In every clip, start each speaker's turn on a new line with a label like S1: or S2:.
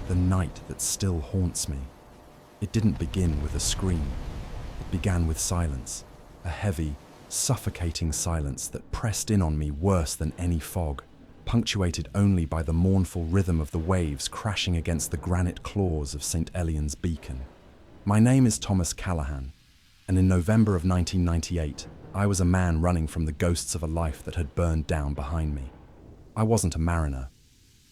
S1: the night that still haunts me. It didn't begin with a scream. It began with silence, a heavy, suffocating silence that pressed in on me worse than any fog, punctuated only by the mournful rhythm of the waves crashing against the granite claws of St. Elian's beacon. My name is Thomas Callahan, and in November of 1998, I was a man running from the ghosts of a life that had burned down behind me. I wasn't a mariner.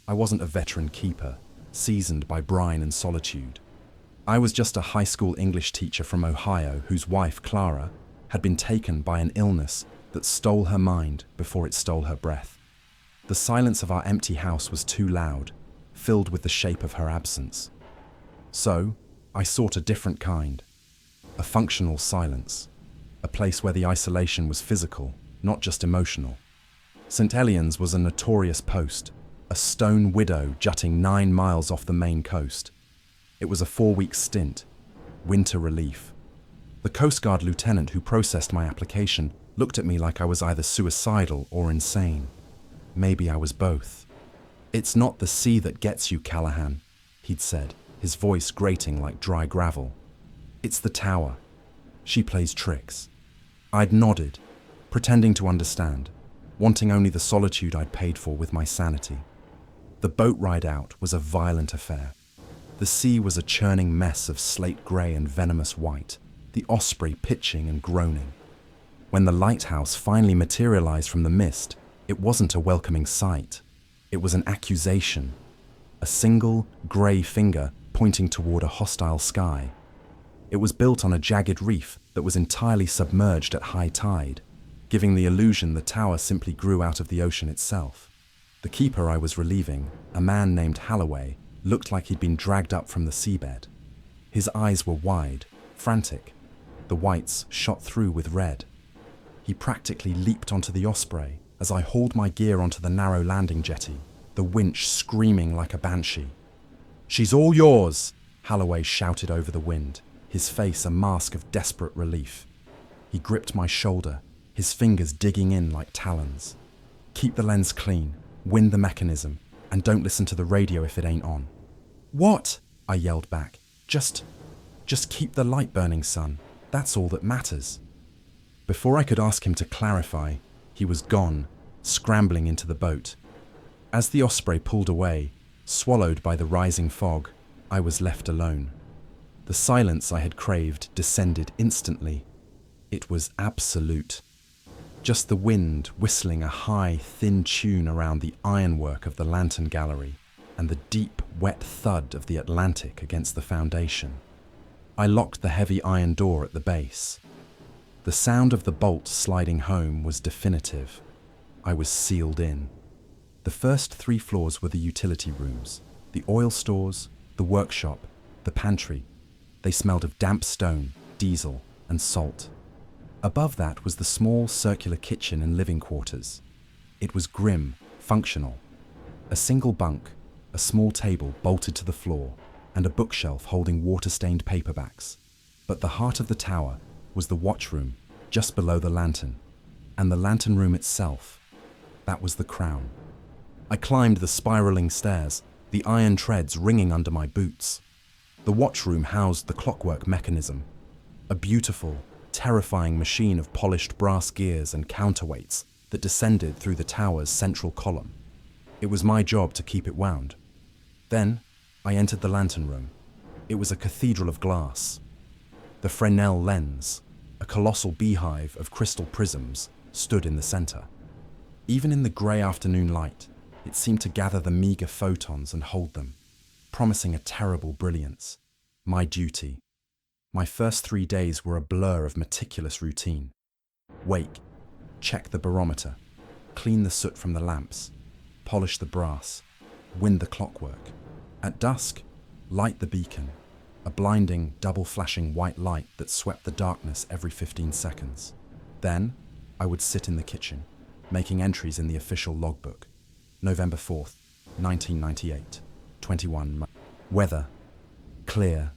S1: I wasn't a veteran keeper, seasoned by brine and solitude. I was just a high school English teacher from Ohio whose wife, Clara, had been taken by an illness that stole her mind before it stole her breath. The silence of our empty house was too loud, filled with the shape of her absence. So, I sought a different kind, a functional silence, a place where the isolation was physical, not just emotional. St. Elian's was a notorious post, a stone widow jutting 9 miles off the main coast. It was a 4-week stint, winter relief. The Coast Guard lieutenant who processed my application looked at me like I was either suicidal or insane. Maybe I was both. "It's not the sea that gets you, Callahan," he'd said, his voice grating like dry gravel. "It's the tower. She plays tricks." I'd nodded, pretending to understand, wanting only the solitude I'd paid for with my sanity. The boat ride out was a violent affair. The sea was a churning mess of slate grey and venomous white, the Osprey pitching and groaning. When the Lighthouse finally materialized from the mist, it wasn't a welcoming sight. It was an accusation, a single grey finger pointing toward a hostile sky. It was built on a jagged reef that was entirely submerged at high tide, giving the illusion the tower simply grew out of the ocean itself. The keeper I was relieving, a man named Holloway, looked like he'd been dragged up from the seabed. His eyes were wide, frantic. The whites shot through with red. He practically leaped onto the Osprey as I hauled my gear onto the narrow landing jetty, the winch screaming like a banshee. "She's all yours," Holloway shouted over the wind, his face a mask of desperate relief. He gripped my shoulder, his fingers digging in like talons. "Keep the lens clean, wind the mechanism, and don't listen to the radio if it ain't on." "What?" I yelled back. Just keep the light burning, son. That's all that matters." Before I could ask him to clarify, he was gone, scrambling into the boat. As the Osprey pulled away, swallowed by the rising fog, I was left alone. The silence I had craved descended instantly. It was absolute. Just the wind whistling a high, thin tune around the ironwork of the lantern gallery and the deep, wet thud of the Atlantic against the foundation. I locked the heavy iron door at the base. The sound of the bolt sliding home was definitive. I was sealed in. The first 3 floors were the utility rooms, the oil stores, the workshop, the pantry. They smelled of damp stone, diesel, and salt. Above that was the small circular kitchen and living quarters. It was grim, functional. A single bunk, a small table bolted to the floor, and a bookshelf holding water-stained paperbacks. But the heart of the tower was the watchroom, just below the lantern. And the lantern room itself, that was the crown. I climbed the spiraling stairs, the iron treads ringing under my boots. The watchroom housed the clockwork mechanism, a beautiful, terrifying machine of polished brass gears and counterweights that descended through the tower's central column. It was my job to keep it wound. Then, I entered the lantern room. It was a cathedral of glass. The Fresnel lens, a colossal beehive of crystal prisms, stood in the center. Even in the grey afternoon light, it seemed to gather the meager photons and hold them, promising a terrible brilliance. My duty. My first 3 days were a blur of meticulous routine. Wake, check the barometer, clean the soot from the lamps, polish the brass, wind the clockwork. At dusk, light the beacon, a blinding, double-flashing white light that swept the darkness every 15 seconds. Then, I would sit in the kitchen, making entries in the official logbook. November 4th, 1998, 21. Weather, clear.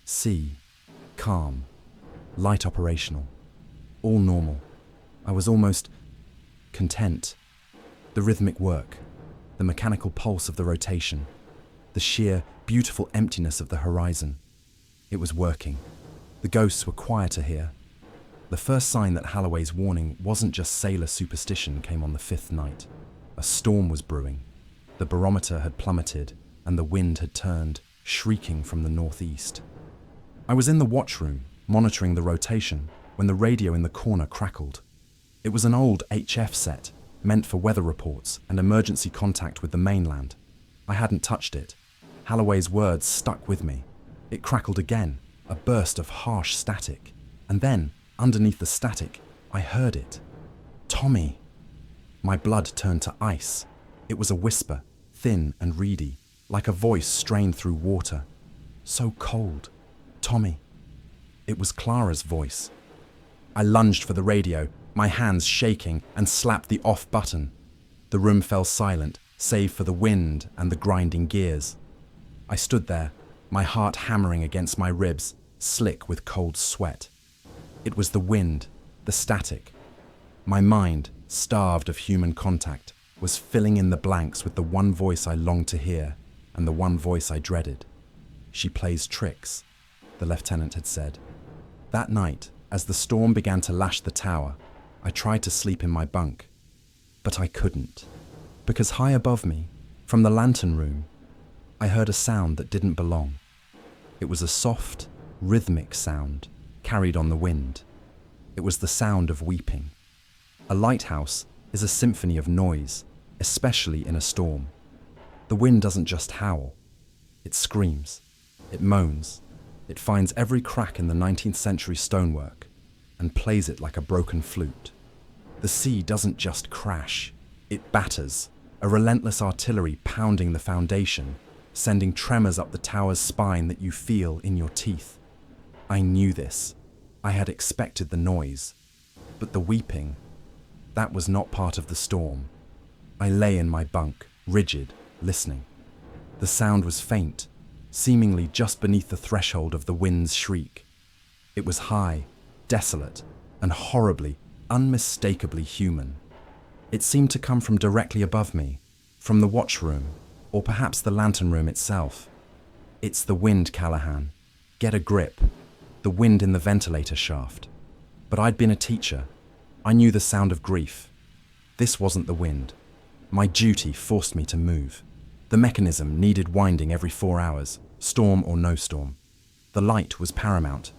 S1: Sea, calm. Light operational. All normal. I was almost content. The rhythmic work, the mechanical pulse of the rotation. the sheer, beautiful emptiness of the horizon. It was working. The ghosts were quieter here. The first sign that Halloway's warning wasn't just sailor superstition came on the 5th night. A storm was brewing. The barometer had plummeted, and the wind had turned, shrieking from the northeast. I was in the watchroom, monitoring the rotation, when the radio in the corner crackled. It was an old HF set, meant for weather reports and emergency contact with the mainland. I hadn't touched it. Halloway's words stuck with me. It crackled again, a burst of harsh static. And then, underneath the static, I heard it. Tommy. My blood turned to ice. It was a whisper, thin and reedy, like a voice strained through water. So cold. Tommy. It was Clara's voice. I lunged for the radio, my hands shaking, and slapped the off button. The room fell silent, save for the wind and the grinding gears. I stood there, my heart hammering against my ribs, slick with cold sweat. It was the wind, the static. My mind, starved of human contact, was filling in the blanks with the one voice I longed to hear and the one voice I dreaded. She plays tricks, the lieutenant had said. That night, as the storm began to lash the tower, I tried to sleep in my bunk, but I couldn't, because high above me, from the lantern room, I heard a sound that didn't belong. It was a soft, rhythmic sound carried on the wind. It was the sound of weeping. A lighthouse is a symphony of noise, especially in a storm. The wind doesn't just howl. It screams. It moans. It finds every crack in the 19th century stonework and plays it like a broken flute. The sea doesn't just crash. It batters, a relentless artillery pounding the foundation, sending tremors up the tower's spine that you feel in your teeth. I knew this. I had expected the noise. But the weeping, that was not part of the storm. I lay in my bunk, rigid, listening. The sound was faint, seemingly just beneath the threshold of the wind's shriek. It was high, desolate, and horribly, unmistakably human. It seemed to come from directly above me, from the watchroom, or perhaps the lantern room itself. It's the wind, Callahan. Get a grip. The wind in the ventilator shaft. But I'd been a teacher. I knew the sound of grief. This wasn't the wind. My duty forced me to move. The mechanism needed winding every 4 hours, storm or no storm. The light was paramount.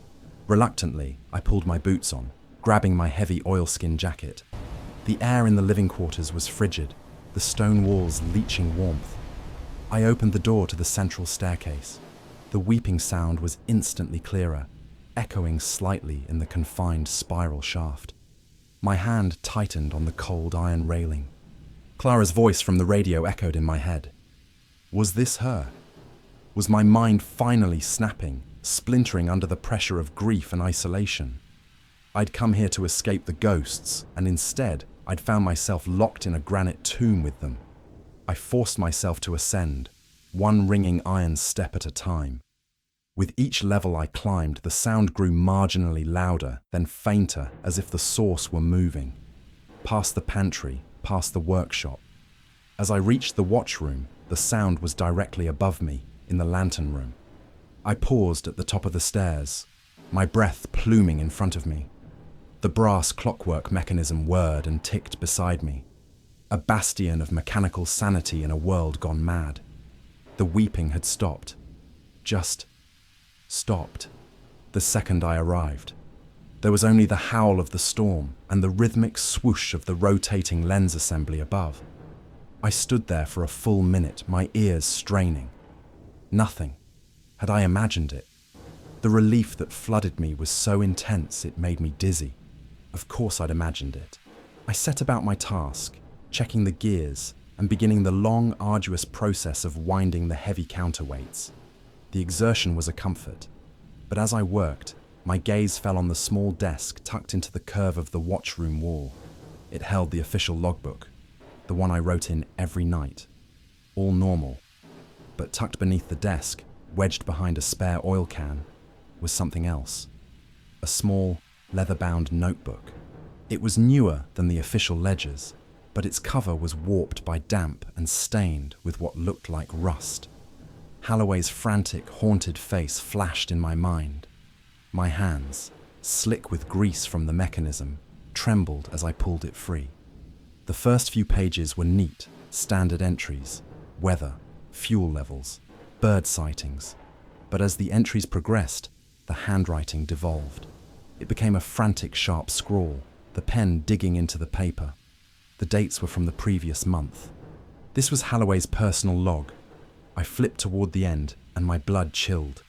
S1: Reluctantly, I pulled my boots on, grabbing my heavy oilskin jacket. The air in the living quarters was frigid, the stone walls leaching warmth. I opened the door to the central staircase. The weeping sound was instantly clearer, echoing slightly in the confined spiral shaft. My hand tightened on the cold iron railing. Clara's voice from the radio echoed in my head. Was this her? Was my mind finally snapping, splintering under the pressure of grief and isolation? I'd come here to escape the ghosts, and instead, I'd found myself locked in a granite tomb with them. I forced myself to ascend, one ringing iron step at a time. With each level I climbed, the sound grew marginally louder, then fainter, as if the source were moving. Past the pantry, past the workshop. As I reached the watchroom, the sound was directly above me, in the lantern room. I paused at the top of the stairs, my breath pluming in front of me. The brass clockwork mechanism whirred and ticked beside me, a bastion of mechanical sanity in a world gone mad. The weeping had stopped. Just stopped. The second I arrived. There was only the howl of the storm and the rhythmic swoosh of the rotating lens assembly above. I stood there for a full minute, my ears straining. Nothing. Had I imagined it? The relief that flooded me was so intense it made me dizzy. Of course I'd imagined it. I set about my task, checking the gears and beginning the long, arduous process of winding the heavy counterweights. The exertion was a comfort, but as I worked, my gaze fell on the small desk tucked into the curve of the watchroom wall. It held the official logbook, the one I wrote in every night. All normal, but tucked beneath the desk, wedged behind a spare oil can, was something else. A small, leather-bound notebook. It was newer than the official ledgers, but its cover was warped by damp and stained with what looked like rust. Halloway's frantic, haunted face flashed in my mind. My hands, slick with grease from the mechanism, trembled as I pulled it free. The first few pages were neat, standard entries: weather, fuel levels, bird sightings. But as the entries progressed, the handwriting devolved. It became a frantic, sharp scrawl, the pen digging into the paper. The dates were from the previous month. This was Halloway's personal log. I flipped toward the end, and my blood chilled.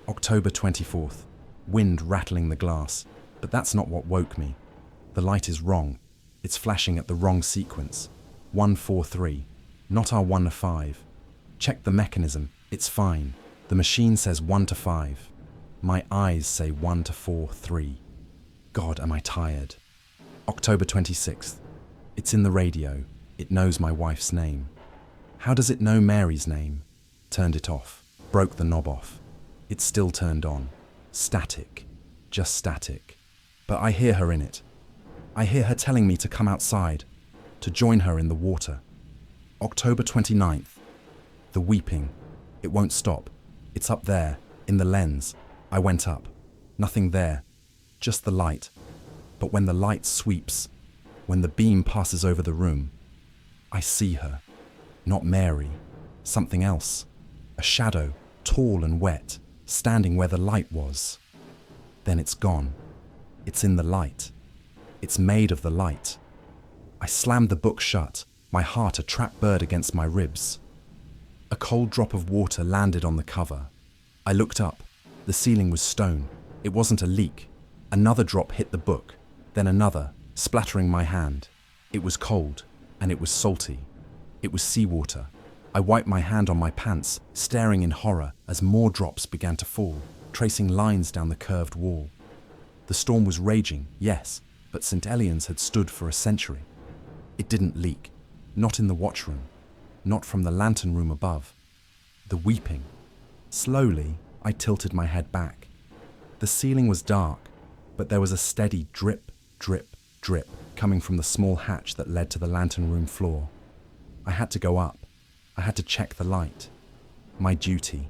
S1: October 24th, wind rattling the glass, but that's not what woke me. The light is wrong. It's flashing at the wrong sequence. 143, not our 1 to 5. Check the mechanism, it's fine. The machine says 1 to 5. My eyes say 1 to 4, 3. God, am I tired. October 26th, it's in the radio. It knows my wife's name. How does it know Mary's name? Turned it off, broke the knob off. It's still turned on. Static, just static. But I hear her in it. I hear her telling me to come outside, to join her in the water. October 29th, the weeping. It won't stop. It's up there, in the lens. I went up. Nothing there, just the light. But when the light sweeps, when the beam passes over the room, I see her. Not Mary, something else. A shadow, tall and wet, standing where the light was. Then it's gone. It's in the light. It's made of the light. I slammed the book shut, my heart a trapped bird against my ribs. A cold drop of water landed on the cover. I looked up. The ceiling was stone. It wasn't a leak. Another drop hit the book, then another, splattering my hand. It was cold, and it was salty. It was seawater. I wiped my hand on my pants, staring in horror as more drops began to fall, tracing lines down the curved wall. The storm was raging, yes, but St. Elian's had stood for a century. It didn't leak, not in the watchroom, not from the lantern room above. The weeping. Slowly, I tilted my head back. The ceiling was dark, but there was a steady drip, drip, drip coming from the small hatch that led to the lantern room floor. I had to go up. I had to check the light. My duty.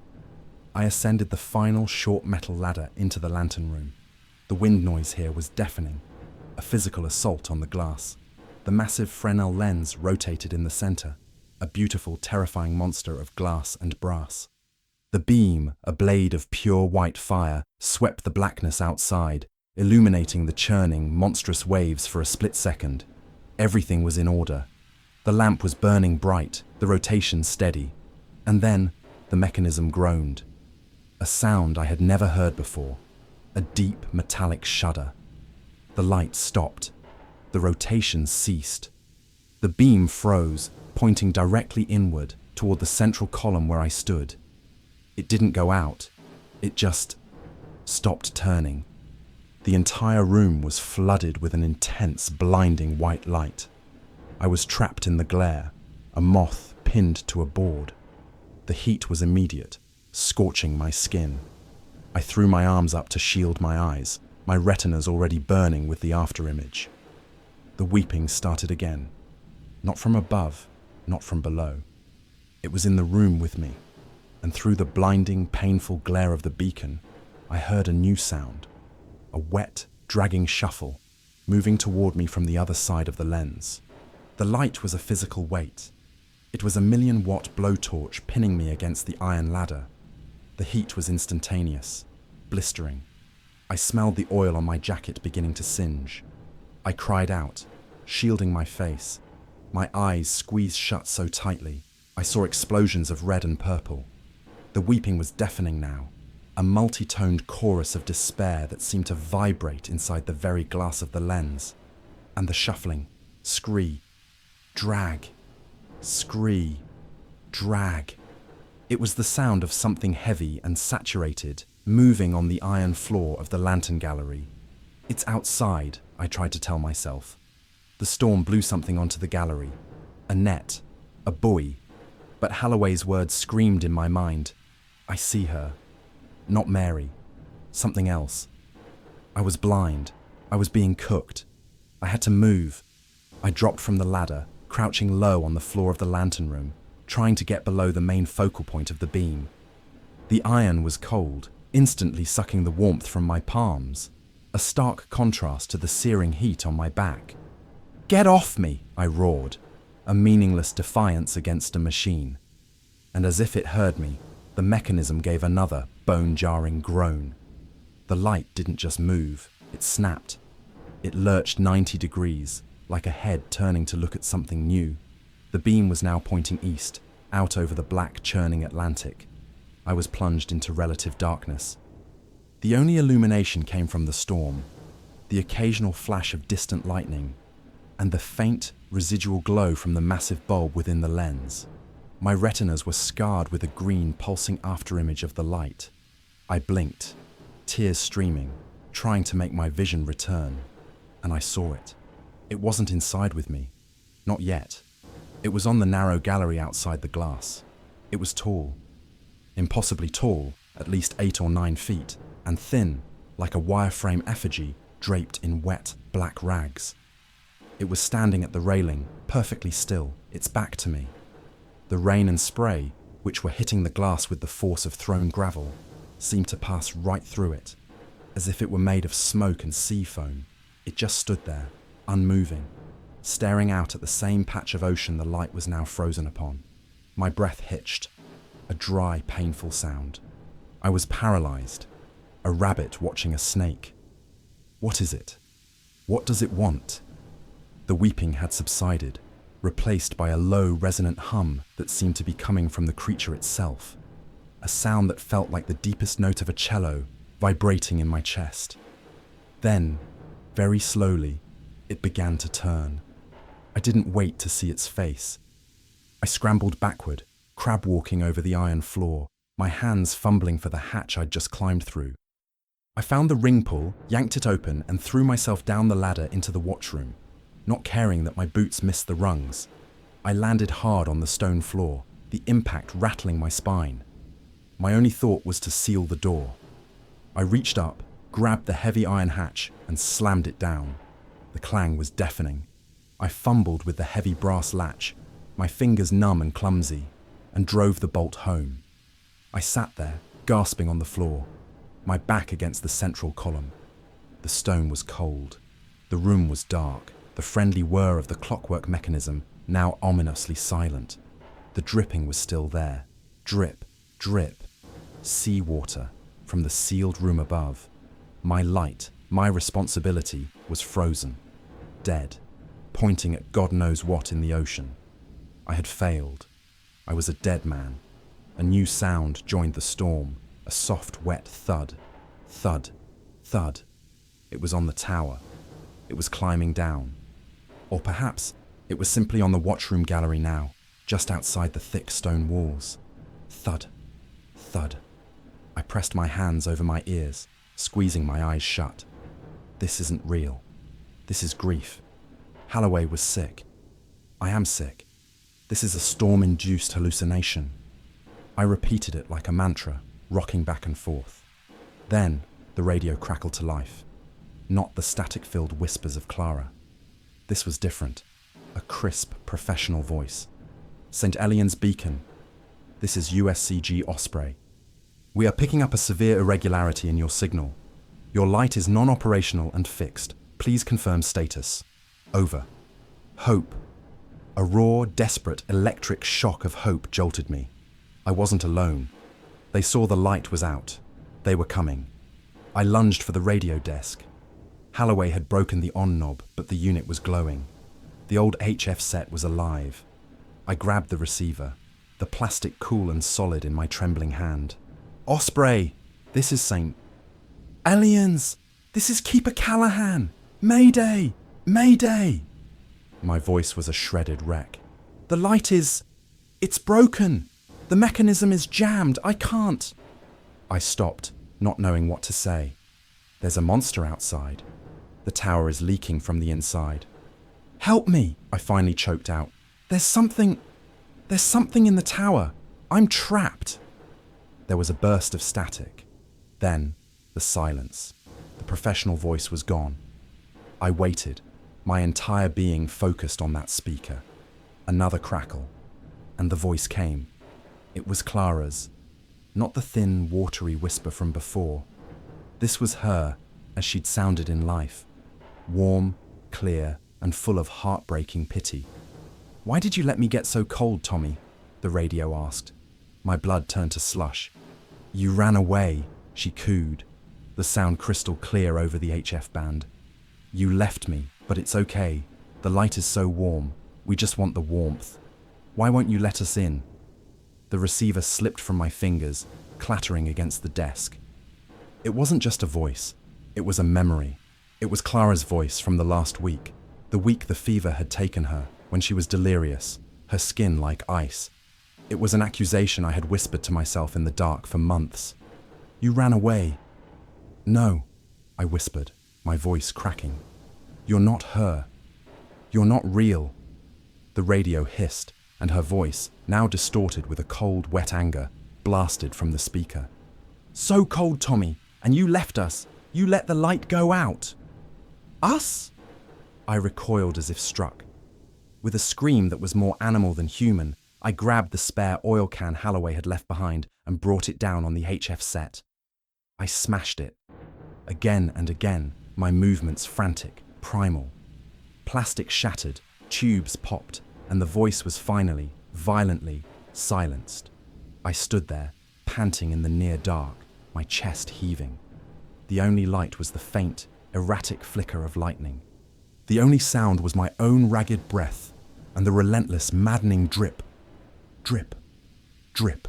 S1: I ascended the final short metal ladder into the lantern room. The wind noise here was deafening, a physical assault on the glass. The massive Fresnel lens rotated in the center, a beautiful, terrifying monster of glass and brass. The beam, a blade of pure white fire, swept the blackness outside, illuminating the churning, monstrous waves for a split second. Everything was in order. The lamp was burning bright, the rotation steady. And then, the mechanism groaned. A sound I had never heard before. A deep, metallic shudder. The light stopped. The rotation ceased. The beam froze, pointing directly inward, toward the central column where I stood. It didn't go out. It just stopped turning. The entire room was flooded with an intense, blinding white light. I was trapped in the glare, a moth pinned to a board. The heat was immediate, scorching my skin. I threw my arms up to shield my eyes, my retinas already burning with the afterimage. The weeping started again. Not from above, not from below. It was in the room with me, and through the blinding, painful glare of the beacon, I heard a new sound. A wet, dragging shuffle, moving toward me from the other side of the lens. The light was a physical weight. It was a 1,000,000-watt blowtorch pinning me against the iron ladder. The heat was instantaneous, blistering. I smelled the oil on my jacket beginning to singe. I cried out, shielding my face. My eyes squeezed shut so tightly, I saw explosions of red and purple. The weeping was deafening now, a multi-toned chorus of despair that seemed to vibrate inside the very glass of the lens. And the shuffling, scree, drag, scree, drag. It was the sound of something heavy and saturated, moving on the iron floor of the lantern gallery. It's outside, I tried to tell myself. The storm blew something onto the gallery. A net, a buoy. But Halloway's words screamed in my mind. I see her. Not Mary. Something else. I was blind. I was being cooked. I had to move. I dropped from the ladder, crouching low on the floor of the lantern room, trying to get below the main focal point of the beam. The iron was cold, instantly sucking the warmth from my palms, a stark contrast to the searing heat on my back. "Get off me!" I roared, a meaningless defiance against a machine. And as if it heard me, the mechanism gave another bone-jarring groan. The light didn't just move, it snapped. It lurched 90 degrees, like a head turning to look at something new. The beam was now pointing east, out over the black, churning Atlantic. I was plunged into relative darkness. The only illumination came from the storm, the occasional flash of distant lightning, and the faint, residual glow from the massive bulb within the lens. My retinas were scarred with a green, pulsing afterimage of the light. I blinked, tears streaming, trying to make my vision return, and I saw it. It wasn't inside with me. Not yet. It was on the narrow gallery outside the glass. It was tall. Impossibly tall, at least 8 or 9 feet, and thin, like a wireframe effigy draped in wet, black rags. It was standing at the railing, perfectly still, its back to me. The rain and spray, which were hitting the glass with the force of thrown gravel, seemed to pass right through it, as if it were made of smoke and sea foam. It just stood there, unmoving, staring out at the same patch of ocean the light was now frozen upon. My breath hitched, a dry, painful sound. I was paralyzed, a rabbit watching a snake. What is it? What does it want? The weeping had subsided, replaced by a low, resonant hum that seemed to be coming from the creature itself, a sound that felt like the deepest note of a cello vibrating in my chest. Then, very slowly, it began to turn. I didn't wait to see its face. I scrambled backward, crab-walking over the iron floor, my hands fumbling for the hatch I'd just climbed through. I found the ring pull, yanked it open, and threw myself down the ladder into the watchroom, not caring that my boots missed the rungs. I landed hard on the stone floor, the impact rattling my spine. My only thought was to seal the door. I reached up, grabbed the heavy iron hatch, and slammed it down. The clang was deafening. I fumbled with the heavy brass latch, my fingers numb and clumsy, and drove the bolt home. I sat there, gasping on the floor, my back against the central column. The stone was cold. The room was dark, the friendly whir of the clockwork mechanism now ominously silent. The dripping was still there. Drip, drip. Seawater from the sealed room above. My light, my responsibility, was frozen, dead, pointing at God knows what in the ocean. I had failed. I was a dead man. A new sound joined the storm, a soft, wet thud. Thud, thud. It was on the tower. It was climbing down. Or perhaps it was simply on the watchroom gallery now, just outside the thick stone walls. Thud, thud. I pressed my hands over my ears, squeezing my eyes shut. This isn't real. This is grief. Holloway was sick. I am sick. This is a storm-induced hallucination. I repeated it like a mantra, rocking back and forth. Then the radio crackled to life. Not the static-filled whispers of Clara. This was different. A crisp, professional voice. St. Elian's Beacon. This is USCG Osprey. We are picking up a severe irregularity in your signal. Your light is non-operational and fixed. Please confirm status. Over. Hope. A raw, desperate, electric shock of hope jolted me. I wasn't alone. They saw the light was out. They were coming. I lunged for the radio desk. Holloway had broken the on knob, but the unit was glowing. The old HF set was alive. I grabbed the receiver, the plastic cool and solid in my trembling hand. Osprey, this is St. Aliens, this is Keeper Callahan. Mayday, Mayday. My voice was a shredded wreck. The light it's broken. The mechanism is jammed. I can't. I stopped, not knowing what to say. There's a monster outside. The tower is leaking from the inside. Help me, I finally choked out. There's something in the tower. I'm trapped. There was a burst of static. Then, the silence. The professional voice was gone. I waited, my entire being focused on that speaker. Another crackle, and the voice came. It was Clara's. not the thin, watery whisper from before. This was her, as she'd sounded in life. Warm, clear, and full of heartbreaking pity. "Why did you let me get so cold, Tommy?" the radio asked. My blood turned to slush. "You ran away," she cooed, the sound crystal clear over the HF band. "You left me, but it's okay. The light is so warm. We just want the warmth. Why won't you let us in?" The receiver slipped from my fingers, clattering against the desk. It wasn't just a voice. It was a memory. It was Clara's voice from the last week, the week the fever had taken her, when she was delirious, her skin like ice. It was an accusation I had whispered to myself in the dark for months. "You ran away." "No," I whispered, my voice cracking. "You're not her. You're not real." The radio hissed, and her voice, now distorted with a cold, wet anger, blasted from the speaker. "So cold, Tommy, and you left us. You let the light go out." "Us?" I recoiled as if struck. With a scream that was more animal than human, I grabbed the spare oil can Halloway had left behind and brought it down on the HF set. I smashed it. Again and again, my movements frantic, primal. Plastic shattered, tubes popped, and the voice was finally, violently, silenced. I stood there, panting in the near dark, my chest heaving. The only light was the faint, erratic flicker of lightning. The only sound was my own ragged breath and the relentless, maddening drip, drip, drip,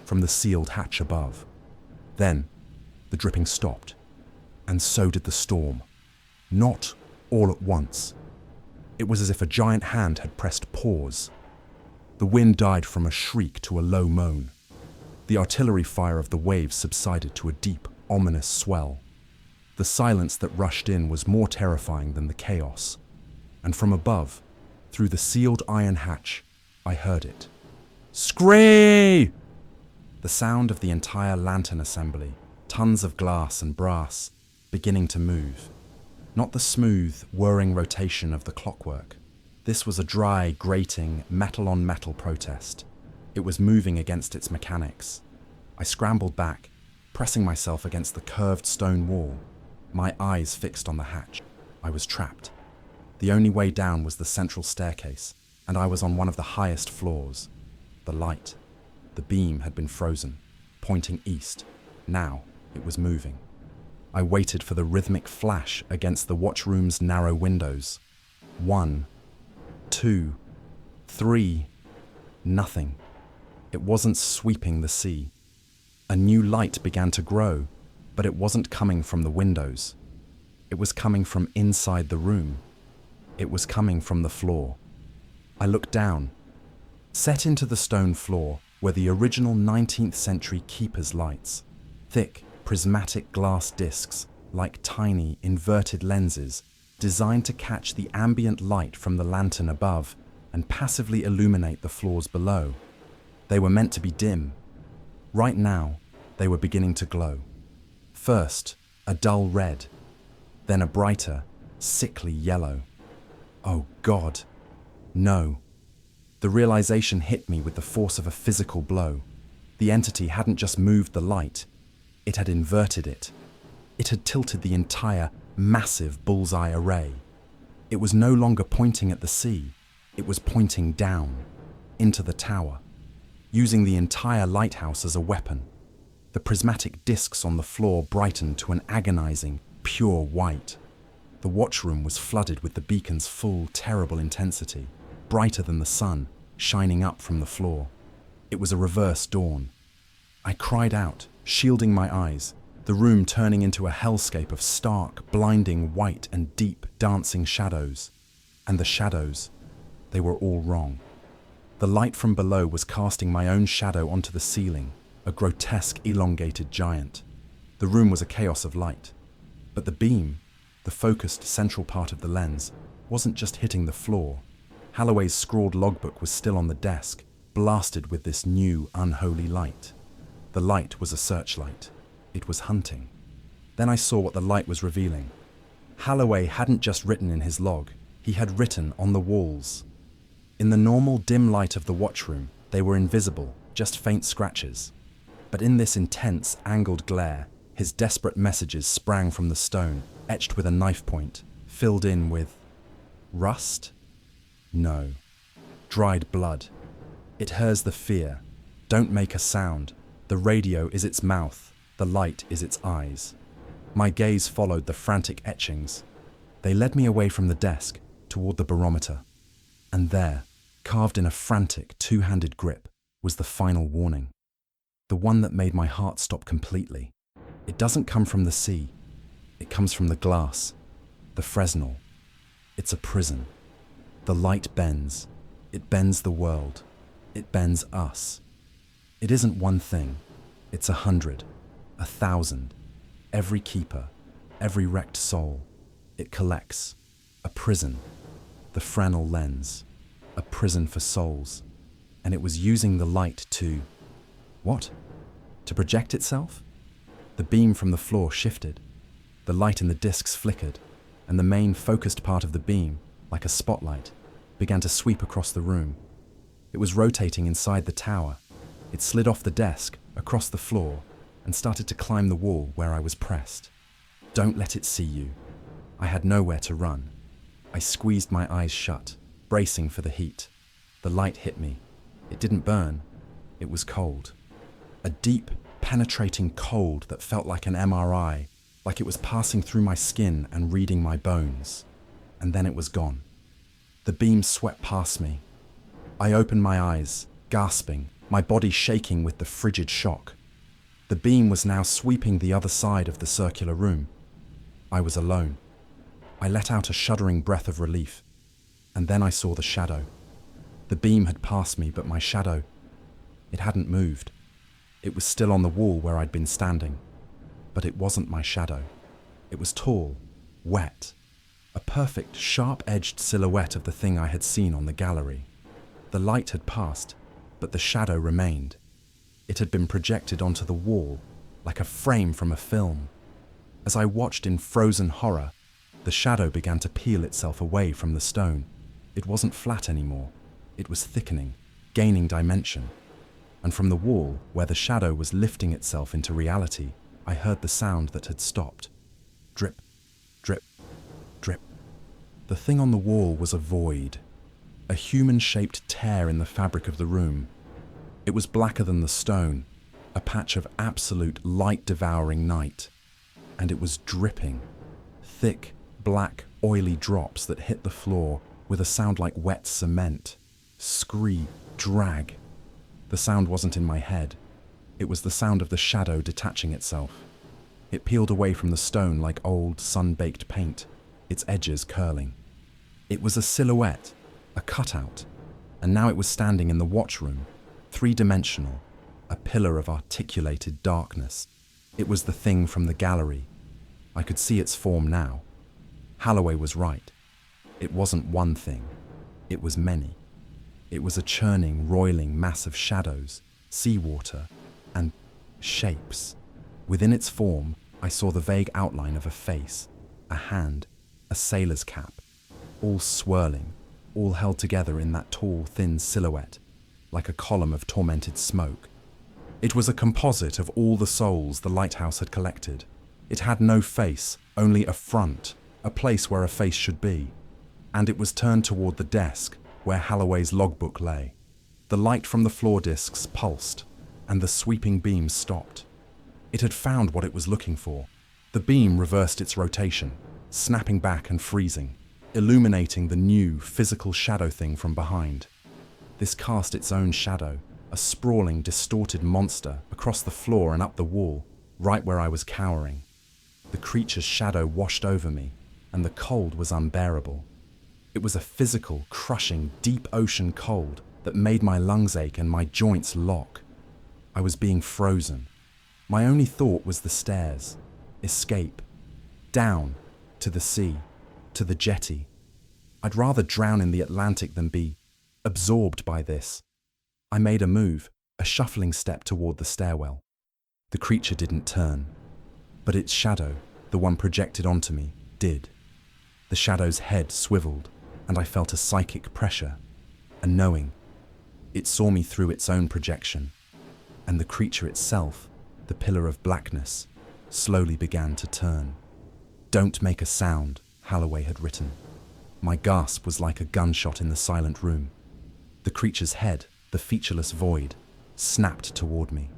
S1: from the sealed hatch above. Then, the dripping stopped, and so did the storm. Not all at once. It was as if a giant hand had pressed pause. The wind died from a shriek to a low moan. The artillery fire of the waves subsided to a deep, ominous swell. The silence that rushed in was more terrifying than the chaos. And from above, through the sealed iron hatch, I heard it. "Scree!" The sound of the entire lantern assembly, tons of glass and brass, beginning to move. Not the smooth, whirring rotation of the clockwork. This was a dry, grating, metal-on-metal protest. It was moving against its mechanics. I scrambled back, pressing myself against the curved stone wall, my eyes fixed on the hatch. I was trapped. The only way down was the central staircase, and I was on one of the highest floors. The light. The beam had been frozen, pointing east. Now it was moving. I waited for the rhythmic flash against the watchroom's narrow windows. 1, 2, 3. Nothing. It wasn't sweeping the sea. A new light began to grow, but it wasn't coming from the windows. It was coming from inside the room. It was coming from the floor. I looked down. Set into the stone floor were the original 19th century keeper's lights. Thick, prismatic glass discs, like tiny, inverted lenses, designed to catch the ambient light from the lantern above and passively illuminate the floors below. They were meant to be dim. Right now, they were beginning to glow. First, a dull red, then a brighter, sickly yellow. Oh God, no. The realization hit me with the force of a physical blow. The entity hadn't just moved the light, it had inverted it. It had tilted the entire, massive bullseye array. It was no longer pointing at the sea, it was pointing down, into the tower, using the entire lighthouse as a weapon. The prismatic discs on the floor brightened to an agonizing, pure white. The watchroom was flooded with the beacon's full, terrible intensity, brighter than the sun, shining up from the floor. It was a reverse dawn. I cried out, shielding my eyes, the room turning into a hellscape of stark, blinding white and deep, dancing shadows. And the shadows, they were all wrong. The light from below was casting my own shadow onto the ceiling, a grotesque, elongated giant. The room was a chaos of light. But the beam, the focused central part of the lens, wasn't just hitting the floor. Halloway's scrawled logbook was still on the desk, blasted with this new, unholy light. The light was a searchlight. It was hunting. Then I saw what the light was revealing. Halloway hadn't just written in his log, he had written on the walls. In the normal dim light of the watchroom, they were invisible, just faint scratches. But in this intense, angled glare, his desperate messages sprang from the stone, etched with a knife point, filled in with rust? No. Dried blood. It hears the fear. Don't make a sound. The radio is its mouth. The light is its eyes. My gaze followed the frantic etchings. They led me away from the desk, toward the barometer. And there, carved in a frantic, two-handed grip, was the final warning. The one that made my heart stop completely. It doesn't come from the sea. It comes from the glass, the Fresnel. It's a prison. The light bends. It bends the world. It bends us. It isn't one thing. It's 100, 1,000. Every keeper, every wrecked soul. It collects. A prison. The Fresnel lens. A prison for souls. And it was using the light to... what? To project itself? The beam from the floor shifted. The light in the discs flickered, and the main focused part of the beam, like a spotlight, began to sweep across the room. It was rotating inside the tower. It slid off the desk, across the floor, and started to climb the wall where I was pressed. Don't let it see you. I had nowhere to run. I squeezed my eyes shut, bracing for the heat. The light hit me. It didn't burn. It was cold. A deep, penetrating cold that felt like an MRI, like it was passing through my skin and reading my bones. And then it was gone. The beam swept past me. I opened my eyes, gasping, my body shaking with the frigid shock. The beam was now sweeping the other side of the circular room. I was alone. I let out a shuddering breath of relief, and then I saw the shadow. The beam had passed me, but my shadow, it hadn't moved. It was still on the wall where I'd been standing, but it wasn't my shadow. It was tall, wet, a perfect, sharp-edged silhouette of the thing I had seen on the gallery. The light had passed, but the shadow remained. It had been projected onto the wall, like a frame from a film. As I watched in frozen horror, the shadow began to peel itself away from the stone. It wasn't flat anymore. It was thickening, gaining dimension. And from the wall, where the shadow was lifting itself into reality, I heard the sound that had stopped. Drip, drip, drip. The thing on the wall was a void, a human-shaped tear in the fabric of the room. It was blacker than the stone, a patch of absolute light-devouring night. And it was dripping. Thick, black, oily drops that hit the floor with a sound like wet cement. Scream, drag. The sound wasn't in my head. It was the sound of the shadow detaching itself. It peeled away from the stone like old, sun-baked paint, its edges curling. It was a silhouette, a cutout, and now it was standing in the watchroom, three-dimensional, a pillar of articulated darkness. It was the thing from the gallery. I could see its form now. Holloway was right. It wasn't one thing. It was many. It was a churning, roiling mass of shadows, seawater, and shapes. Within its form, I saw the vague outline of a face, a hand, a sailor's cap, all swirling, all held together in that tall, thin silhouette, like a column of tormented smoke. It was a composite of all the souls the Lighthouse had collected. It had no face, only a front, a place where a face should be. And it was turned toward the desk, where Holloway's logbook lay. The light from the floor discs pulsed, and the sweeping beam stopped. It had found what it was looking for. The beam reversed its rotation, snapping back and freezing, illuminating the new, physical shadow thing from behind. This cast its own shadow, a sprawling, distorted monster, across the floor and up the wall, right where I was cowering. The creature's shadow washed over me, and the cold was unbearable. It was a physical, crushing, deep ocean cold that made my lungs ache and my joints lock. I was being frozen. My only thought was the stairs. Escape. Down. To the sea. To the jetty. I'd rather drown in the Atlantic than be absorbed by this. I made a move, a shuffling step toward the stairwell. The creature didn't turn. But its shadow, the one projected onto me, did. The shadow's head swiveled, and I felt a psychic pressure, a knowing. It saw me through its own projection. and the creature itself, the pillar of blackness, slowly began to turn. "Don't make a sound," Holloway had written. My gasp was like a gunshot in the silent room. The creature's head, the featureless void, snapped toward me.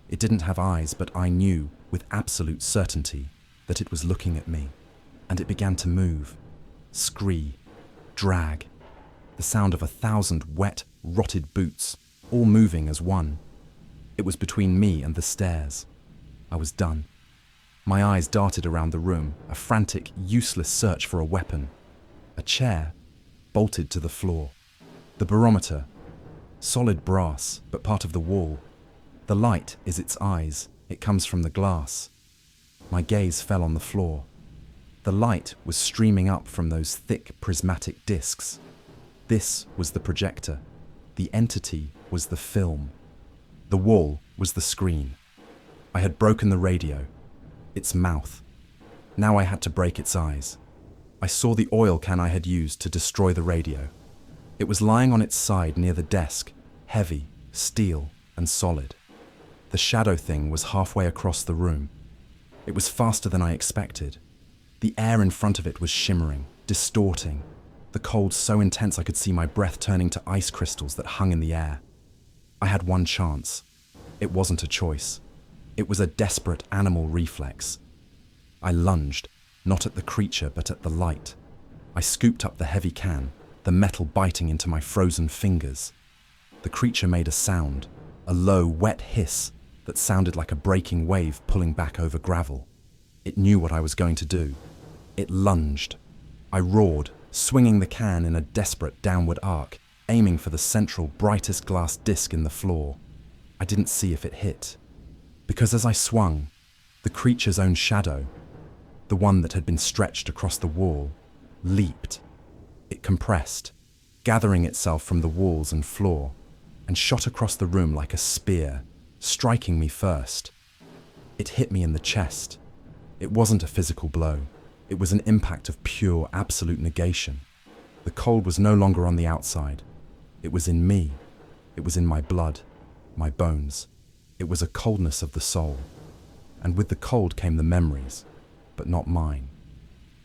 S1: It didn't have eyes, but I knew with absolute certainty that it was looking at me, and it began to move, scree, drag, the sound of 1,000 wet, rotted boots, all moving as one. It was between me and the stairs. I was done. My eyes darted around the room, a frantic, useless search for a weapon. A chair, bolted to the floor. The barometer, solid brass, but part of the wall. The light is its eyes. It comes from the glass. My gaze fell on the floor. The light was streaming up from those thick prismatic discs. This was the projector. The entity was the film. The wall was the screen. I had broken the radio, its mouth. Now I had to break its eyes. I saw the oil can I had used to destroy the radio. It was lying on its side near the desk, heavy, steel, and solid. The shadow thing was halfway across the room. It was faster than I expected. The air in front of it was shimmering, distorting, the cold so intense I could see my breath turning to ice crystals that hung in the air. I had one chance. It wasn't a choice. It was a desperate animal reflex. I lunged, not at the creature but at the light. I scooped up the heavy can, the metal biting into my frozen fingers. The creature made a sound, a low, wet hiss that sounded like a breaking wave pulling back over gravel. It knew what I was going to do. It lunged. I roared, swinging the can in a desperate downward arc, aiming for the central, brightest glass disc in the floor. I didn't see if it hit. Because as I swung, the creature's own shadow, the one that had been stretched across the wall, leaped. It compressed, gathering itself from the walls and floor, and shot across the room like a spear, striking me first. It hit me in the chest. It wasn't a physical blow. It was an impact of pure, absolute negation. The cold was no longer on the outside. It was in me. It was in my blood, my bones. It was a coldness of the soul. And with the cold came the memories, but not mine.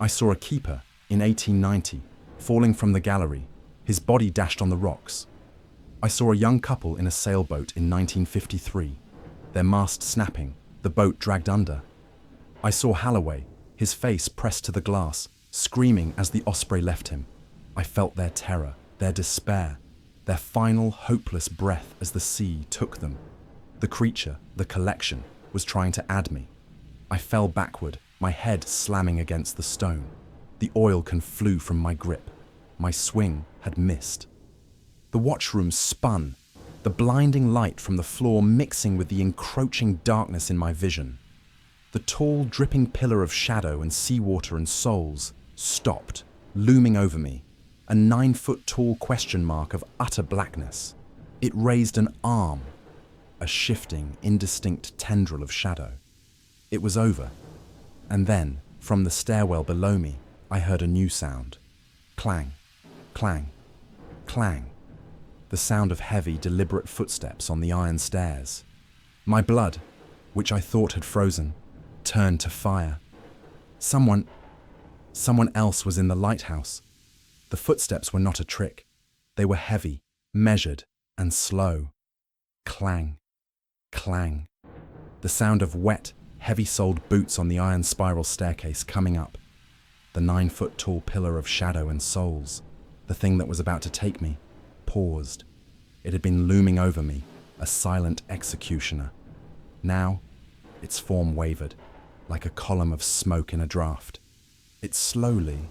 S1: I saw a keeper, in 1890, falling from the gallery, his body dashed on the rocks. I saw a young couple in a sailboat in 1953, their mast snapping, the boat dragged under. I saw Holloway, his face pressed to the glass, screaming as the Osprey left him. I felt their terror, their despair, their final hopeless breath as the sea took them. The creature, the collection, was trying to add me. I fell backward, my head slamming against the stone. The oil can flew from my grip. My swing had missed. The watchroom spun, the blinding light from the floor mixing with the encroaching darkness in my vision. The tall, dripping pillar of shadow and seawater and souls stopped, looming over me, a 9-foot-tall question mark of utter blackness. It raised an arm, a shifting, indistinct tendril of shadow. It was over, and then, from the stairwell below me, I heard a new sound. Clang, clang, clang. The sound of heavy, deliberate footsteps on the iron stairs. My blood, which I thought had frozen, turned to fire. Someone else was in the lighthouse. The footsteps were not a trick. They were heavy, measured, and slow. Clang, clang. The sound of wet, heavy-soled boots on the iron spiral staircase coming up. The 9-foot-tall pillar of shadow and souls, the thing that was about to take me, paused. It had been looming over me, a silent executioner. Now, its form wavered, like a column of smoke in a draught. It slowly,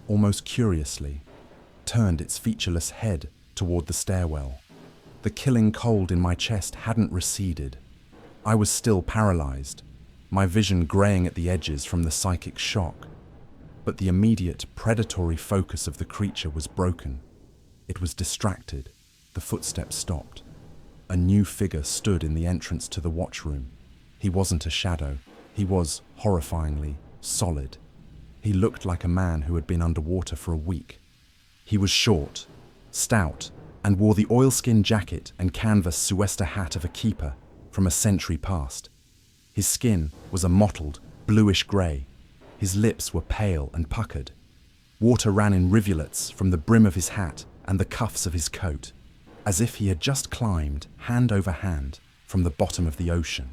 S1: almost curiously, turned its featureless head toward the stairwell. The killing cold in my chest hadn't receded. I was still paralyzed, my vision graying at the edges from the psychic shock. But the immediate, predatory focus of the creature was broken. It was distracted. The footsteps stopped. A new figure stood in the entrance to the watchroom. He wasn't a shadow. He was, horrifyingly, solid. He looked like a man who had been underwater for a week. He was short, stout, and wore the oilskin jacket and canvas Suesta hat of a keeper, from a century past. His skin was a mottled, bluish grey. His lips were pale and puckered. Water ran in rivulets from the brim of his hat and the cuffs of his coat, as if he had just climbed, hand over hand, from the bottom of the ocean.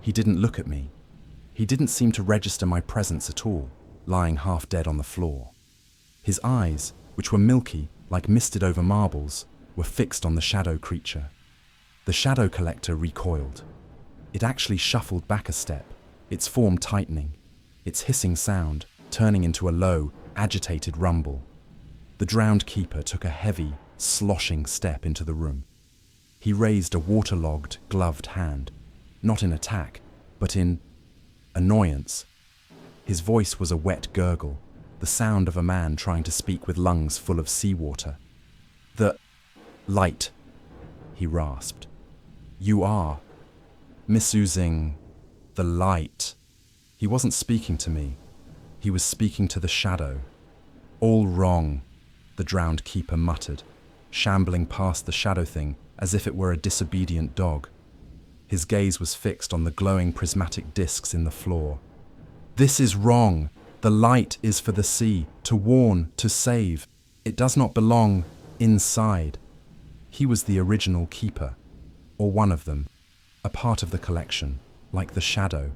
S1: He didn't look at me. He didn't seem to register my presence at all, lying half dead on the floor. His eyes, which were milky, like misted over marbles, were fixed on the shadow creature. The shadow collector recoiled. It actually shuffled back a step, its form tightening, its hissing sound turning into a low, agitated rumble. The drowned keeper took a heavy, sloshing step into the room. He raised a waterlogged, gloved hand, not in attack, but in annoyance. His voice was a wet gurgle, the sound of a man trying to speak with lungs full of seawater. "The light," he rasped. "You are misusing the light." He wasn't speaking to me. He was speaking to the shadow. "All wrong," the drowned keeper muttered, shambling past the shadow thing as if it were a disobedient dog. His gaze was fixed on the glowing prismatic discs in the floor. "This is wrong. The light is for the sea, to warn, to save. It does not belong inside." He was the original keeper, or one of them, a part of the collection, like the shadow,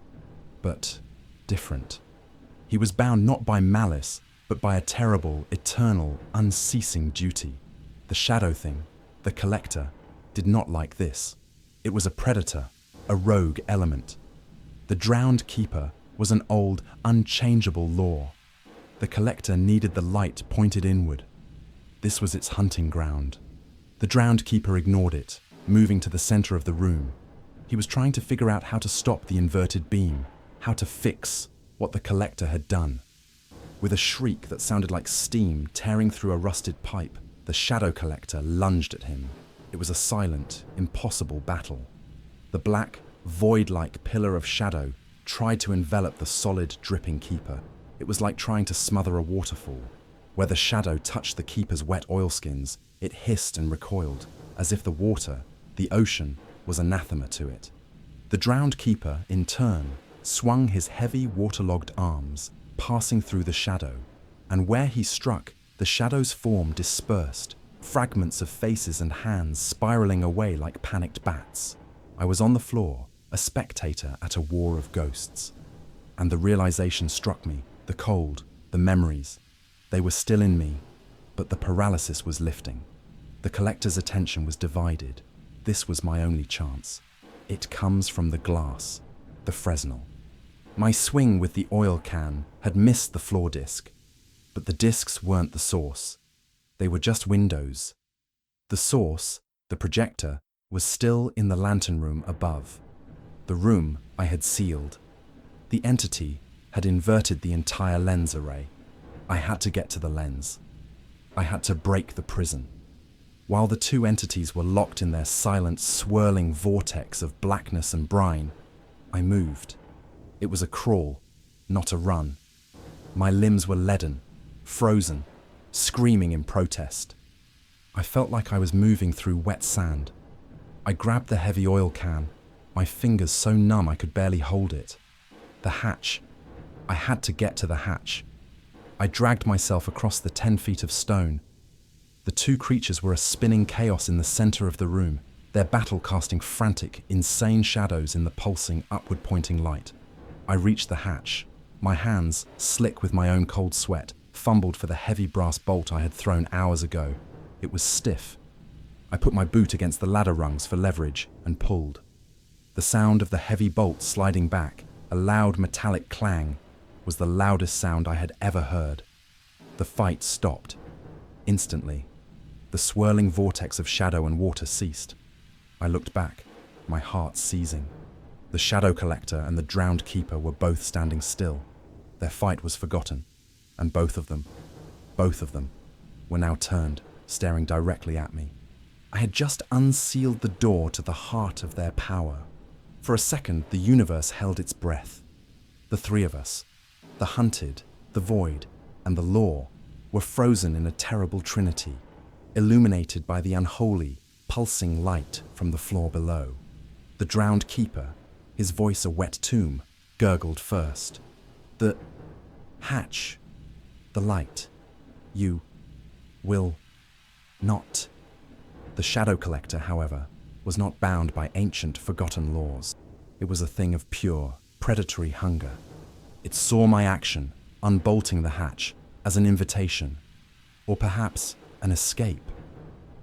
S1: but different. He was bound not by malice, but by a terrible, eternal, unceasing duty. The shadow thing, the collector, did not like this. It was a predator, a rogue element. The drowned keeper was an old, unchangeable law. The collector needed the light pointed inward. This was its hunting ground. The drowned keeper ignored it, moving to the center of the room. He was trying to figure out how to stop the inverted beam, how to fix what the collector had done. With a shriek that sounded like steam tearing through a rusted pipe, the shadow collector lunged at him. It was a silent, impossible battle. The black, void-like pillar of shadow tried to envelop the solid, dripping keeper. It was like trying to smother a waterfall. Where the shadow touched the keeper's wet oilskins, it hissed and recoiled, as if the water, the ocean, was anathema to it. The drowned keeper, in turn, swung his heavy, waterlogged arms, passing through the shadow, and where he struck, the shadow's form dispersed, fragments of faces and hands spiraling away like panicked bats. I was on the floor, a spectator at a war of ghosts. And the realization struck me, the cold, the memories. They were still in me, but the paralysis was lifting. The collector's attention was divided. This was my only chance. It comes from the glass, the Fresnel. My swing with the oil can had missed the floor disc, but the discs weren't the source. They were just windows. The source, the projector, was still in the lantern room above. The room I had sealed. The entity had inverted the entire lens array. I had to get to the lens. I had to break the prison. While the two entities were locked in their silent, swirling vortex of blackness and brine, I moved. It was a crawl, not a run. My limbs were leaden, frozen, screaming in protest. I felt like I was moving through wet sand. I grabbed the heavy oil can, my fingers so numb I could barely hold it. The hatch. I had to get to the hatch. I dragged myself across the 10 feet of stone. The two creatures were a spinning chaos in the center of the room, their battle casting frantic, insane shadows in the pulsing, upward-pointing light. I reached the hatch. My hands, slick with my own cold sweat, fumbled for the heavy brass bolt I had thrown hours ago. It was stiff. I put my boot against the ladder rungs for leverage and pulled. The sound of the heavy bolt sliding back, a loud metallic clang, was the loudest sound I had ever heard. The fight stopped. Instantly, the swirling vortex of shadow and water ceased. I looked back, my heart seizing. The shadow collector and the drowned keeper were both standing still. Their fight was forgotten, and both of them, were now turned, staring directly at me. I had just unsealed the door to the heart of their power. For a second, the universe held its breath. The three of us, the hunted, the void, and the law, were frozen in a terrible trinity, illuminated by the unholy, pulsing light from the floor below. The drowned keeper, his voice a wet tomb, gurgled first. "The hatch, the light, you will not." The shadow collector, however, was not bound by ancient, forgotten laws. It was a thing of pure, predatory hunger. It saw my action, unbolting the hatch, as an invitation, or perhaps an escape.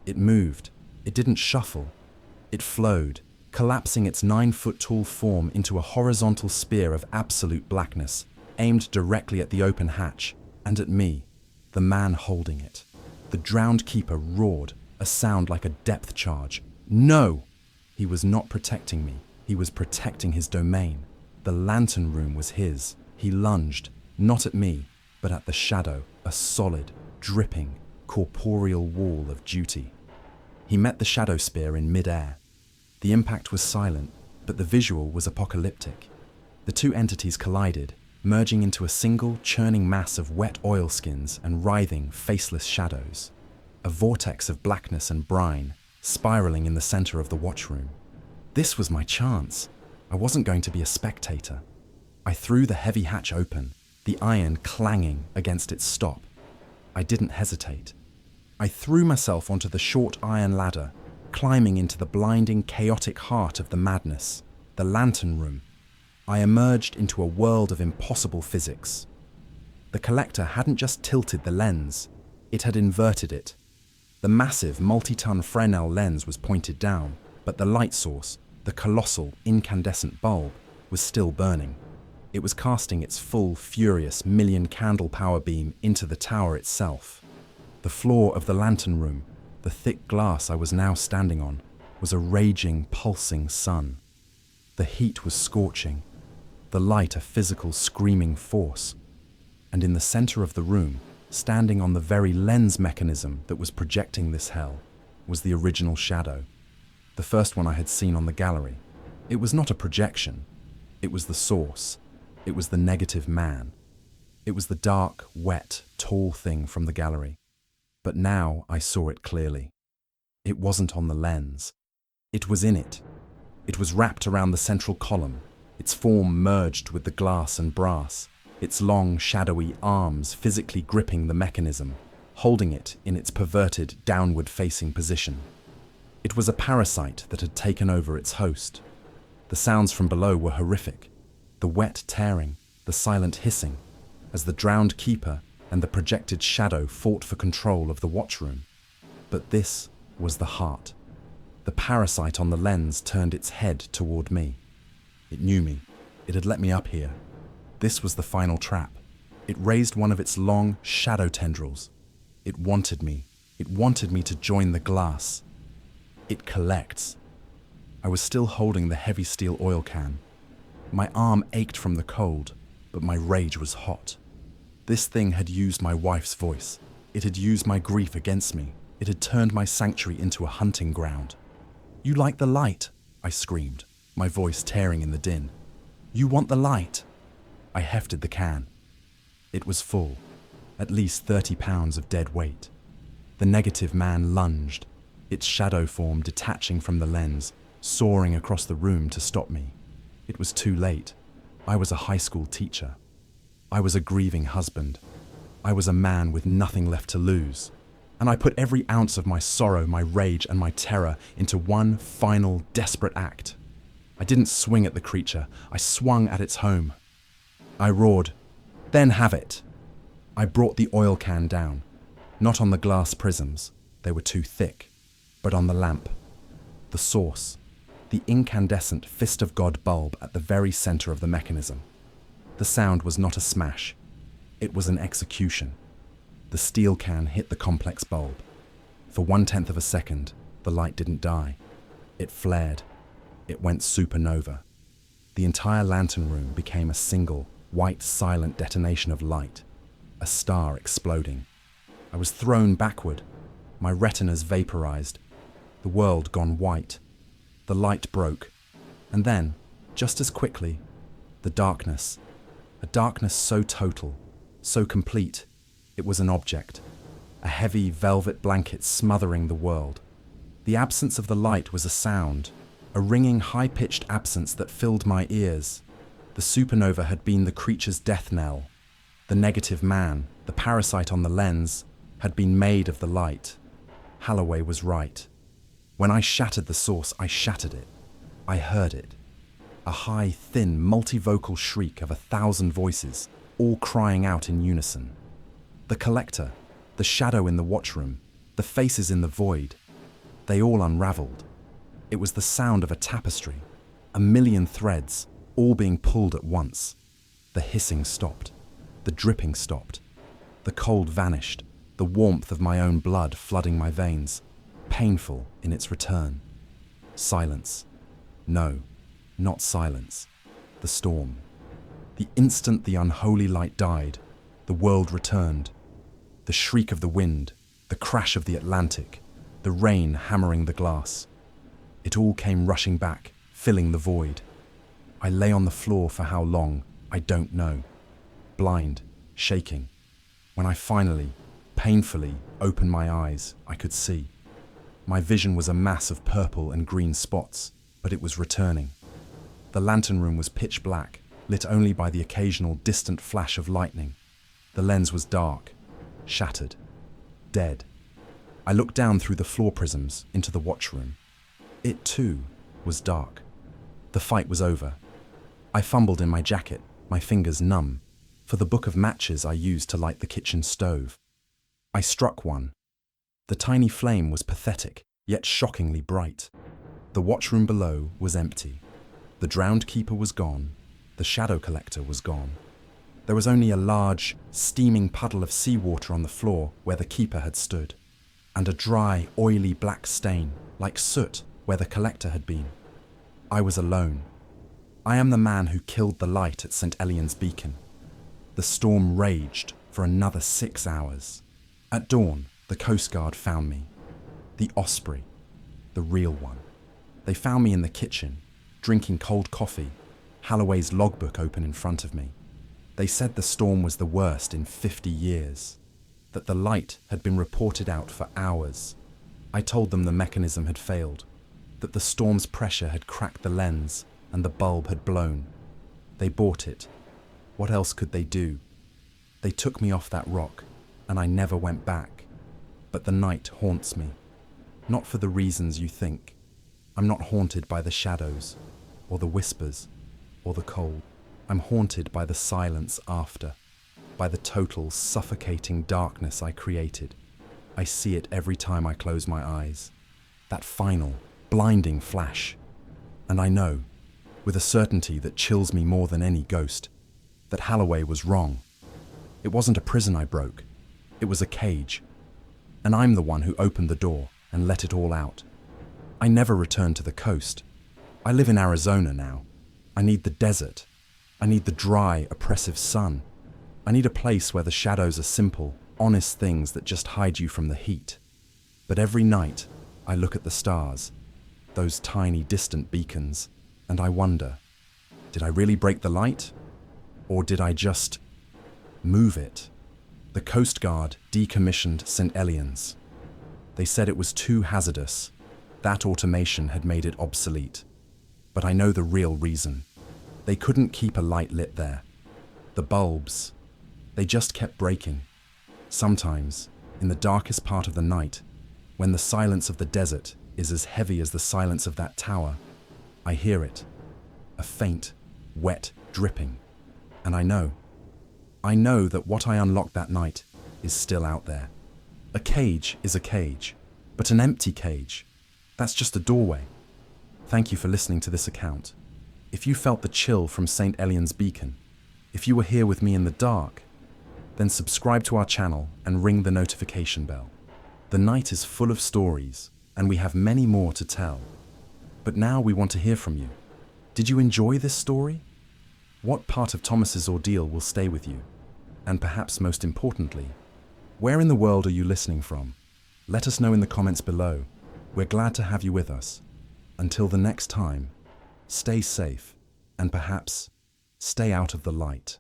S1: It moved. It didn't shuffle. It flowed, collapsing its 9-foot-tall form into a horizontal spear of absolute blackness, aimed directly at the open hatch, and at me, the man holding it. The drowned keeper roared, a sound like a depth charge. No! He was not protecting me. He was protecting his domain. The lantern room was his. He lunged, not at me, but at the shadow, a solid, dripping, corporeal wall of duty. He met the shadow spear in mid-air. The impact was silent, but the visual was apocalyptic. The two entities collided, merging into a single, churning mass of wet oilskins and writhing, faceless shadows. A vortex of blackness and brine, spiraling in the center of the watchroom. This was my chance. I wasn't going to be a spectator. I threw the heavy hatch open, the iron clanging against its stop. I didn't hesitate. I threw myself onto the short iron ladder, climbing into the blinding, chaotic heart of the madness, the lantern room. I emerged into a world of impossible physics. The collector hadn't just tilted the lens, it had inverted it. The massive, multi-ton Fresnel lens was pointed down, but the light source, the colossal, incandescent bulb, was still burning. It was casting its full, furious, million-candle power beam into the tower itself. The floor of the lantern room, the thick glass I was now standing on, was a raging, pulsing sun. The heat was scorching, the light a physical, screaming force. And in the center of the room, standing on the very lens mechanism that was projecting this hell, was the original shadow. The first one I had seen on the gallery. It was not a projection. It was the source. It was the negative man. It was the dark, wet, tall thing from the gallery. But now I saw it clearly. It wasn't on the lens. It was in it. It was wrapped around the central column, its form merged with the glass and brass, its long, shadowy arms physically gripping the mechanism, holding it in its perverted, downward-facing position. It was a parasite that had taken over its host. The sounds from below were horrific, the wet tearing, the silent hissing, as the drowned keeper and the projected shadow fought for control of the watchroom. But this was the heart. The parasite on the lens turned its head toward me. It knew me. It had let me up here. This was the final trap. It raised one of its long shadow tendrils. It wanted me. It wanted me to join the glass. It collects. I was still holding the heavy steel oil can. My arm ached from the cold, but my rage was hot. This thing had used my wife's voice. It had used my grief against me. It had turned my sanctuary into a hunting ground. "You like the light?" I screamed, my voice tearing in the din. "You want the light?" I hefted the can. It was full, at least 30 pounds of dead weight. The negative man lunged, its shadow form detaching from the lens, soaring across the room to stop me. It was too late. I was a high school teacher. I was a grieving husband. I was a man with nothing left to lose. And I put every ounce of my sorrow, my rage, and my terror into one final, desperate act. I didn't swing at the creature. I swung at its home. I roared, "Then have it!" I brought the oil can down, not on the glass prisms, they were too thick, but on the lamp. The source, the incandescent Fist of God bulb at the very center of the mechanism. The sound was not a smash. It was an execution. The steel can hit the complex bulb. For 1/10 of a second, the light didn't die. It flared. It went supernova. The entire lantern room became a single, white, silent detonation of light, a star exploding. I was thrown backward, my retinas vaporized, the world gone white. The light broke, and then, just as quickly, the darkness. A darkness so total, so complete, it was an object, a heavy velvet blanket smothering the world. The absence of the light was a sound, a ringing, high-pitched absence that filled my ears. The supernova had been the creature's death knell. The negative man, the parasite on the lens, had been made of the light. Halloway was right. When I shattered the source, I shattered it. I heard it. A high, thin, multivocal shriek of 1,000 voices, all crying out in unison. The collector, the shadow in the watchroom, the faces in the void, they all unraveled. It was the sound of a tapestry, 1,000,000 threads, all being pulled at once. The hissing stopped. The dripping stopped. The cold vanished, the warmth of my own blood flooding my veins, painful in its return. Silence. No, not silence. The storm. The instant the unholy light died, the world returned. The shriek of the wind, the crash of the Atlantic, the rain hammering the glass. It all came rushing back, filling the void. I lay on the floor for how long, I don't know. Blind, shaking. When I finally, painfully, opened my eyes, I could see. My vision was a mass of purple and green spots, but it was returning. The lantern room was pitch black, lit only by the occasional distant flash of lightning. The lens was dark, shattered, dead. I looked down through the floor prisms into the watchroom. It, too, was dark. The fight was over. I fumbled in my jacket, my fingers numb, for the book of matches I used to light the kitchen stove. I struck one. The tiny flame was pathetic, yet shockingly bright. The watchroom below was empty. The drowned keeper was gone. The shadow collector was gone. There was only a large, steaming puddle of seawater on the floor where the keeper had stood, and a dry, oily black stain, like soot, where the collector had been. I was alone. I am the man who killed the light at St. Elian's beacon. The storm raged for another 6 hours. At dawn, the Coast Guard found me. The Osprey, the real one. They found me in the kitchen, drinking cold coffee, Halloway's logbook open in front of me. They said the storm was the worst in 50 years, that the light had been reported out for hours. I told them the mechanism had failed, that the storm's pressure had cracked the lens and the bulb had blown. They bought it. What else could they do? They took me off that rock, and I never went back. But the night haunts me. Not for the reasons you think. I'm not haunted by the shadows, or the whispers, or the cold. I'm haunted by the silence after, by the total, suffocating darkness I created. I see it every time I close my eyes. That final, blinding flash. And I know, with a certainty that chills me more than any ghost, that Halloway was wrong. It wasn't a prison I broke. It was a cage. And I'm the one who opened the door and let it all out. I never returned to the coast. I live in Arizona now. I need the desert. I need the dry, oppressive sun. I need a place where the shadows are simple, honest things that just hide you from the heat. But every night, I look at the stars, those tiny, distant beacons, and I wonder, did I really break the light? Or did I just move it? The Coast Guard decommissioned St. Elian's. They said it was too hazardous. That automation had made it obsolete. But I know the real reason. They couldn't keep a light lit there. The bulbs, they just kept breaking. Sometimes, in the darkest part of the night, when the silence of the desert is as heavy as the silence of that tower, I hear it. A faint, wet dripping. And I know that what I unlocked that night is still out there. A cage is a cage, but an empty cage, that's just a doorway. Thank you for listening to this account. If you felt the chill from St. Elian's beacon, if you were here with me in the dark, then subscribe to our channel and ring the notification bell. The night is full of stories, and we have many more to tell. But now we want to hear from you. Did you enjoy this story? What part of Thomas's ordeal will stay with you? And perhaps most importantly, where in the world are you listening from? Let us know in the comments below. We're glad to have you with us. Until the next time, stay safe and perhaps stay out of the light.